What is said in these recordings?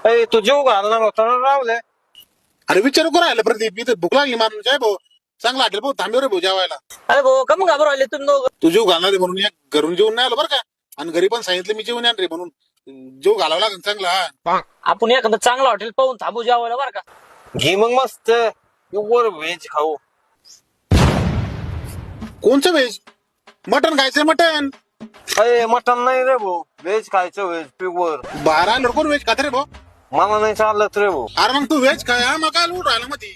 अरे तू जीव घालणार होता ना रावले. अरे विचारू करू राहिलं प्रदीप, इथं भूक लागली मारून जाय भाऊ. चांगला हॉटेल भाऊ, थांबेवर भाऊ जेवायला. अरे भाऊ कम घाबरू राहिले तुम्ही दोघं. तू जीव घालणार आहे म्हणून एक घरून जेवून नाही आलो बरं का. आणि घरी पण सांगितलं मी जेवून येणार रे म्हणून. जीव घालावा लागेल चांगला. हा आपण एखादं चांगलं हॉटेल पाहून थांबू जेवायला बरं का. घे मग मस्त वर व्हेज खाऊ. कोणचं व्हेज? मटन खायचंय मटन. अरे मटन नाही रे भाऊ, व्हेज खायचं व्हेज प्युअर. 12 लडकोर व्हेज खात रे भाऊ. मला नाही चालत रे भाऊ. अरे मग तू व्हेज खाय, मग काय लूट राहिलं मध्ये.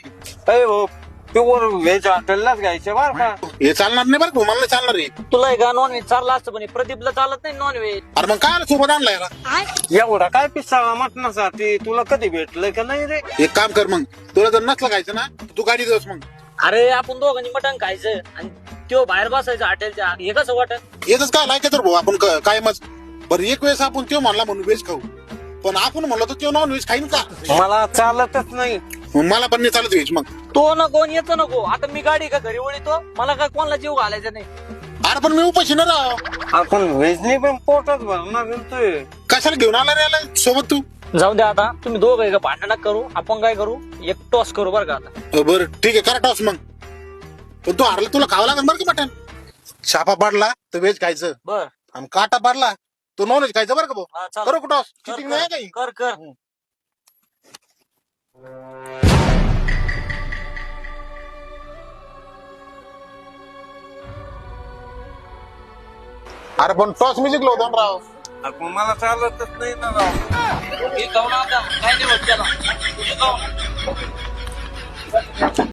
अरे भाऊ प्युअर व्हेज हॉटेललाच घ्यायचे बर का. हे चालणार नाही बरं का, मला नाही चालणार रे. तुला का नॉनव्हेज चाललं असतं पण हे प्रदीपला चालत नाही नॉनव्हेज. अरे मग काय सोबत आणलाय याला? एवढा काय पिसाळा मटणासाठी तुला कधी भेटलंय का नाही रे. एक काम कर मग, तुला जर नसलं खायचं ना तू गाडी देस मग. अरे आपण दोघांनी मटण खायचं आणि तो बाहेर बसायचं हॉटेलच्या. हे कसं वाटत? येतच काय लायक तर भाऊ आपण कायमच. बरं एक वेळेस आपण तो म्हणला म्हणून व्हेज खाऊ, पण आपण म्हणलं तर तो नॉन व्हेज खाईन का? मला चालतच नाही. मग मला पण नाही चालत व्हेज. मग तो नको आणि याचं नको. आता मी गाडी का घरी वळीतो, मला काय कोणाला जीव घालायचा नाही. अरे पण मी उपाशी ना राव. आपण व्हेजनी पण पोटच भरणार गेलतोय. कशाला घेऊन आला रे याला सोबत तू? जाऊ दे आता, तुम्ही दोघं का भांडण करू. आपण काय करू, एक टॉस करू बरं का आता. बरं ठीक आहे, करा टॉस मग. पण तू हरला तुला खावं लागेल बरं का मटन. छापा पाडला तर व्हेज खायचं बर आणि काटा पाडला तो नॉन व्हेज खायचं बरं का भाऊ. हा, चालेल. करू का टॉस? कर, चिटिंग नाही काही. कर कर. अरे पण टॉस मी जिंकलो होतो ना राव. आपण मला चालतच नाही ना राव. हे खाऊन आता काय नाही होत त्याला. हे खाऊन.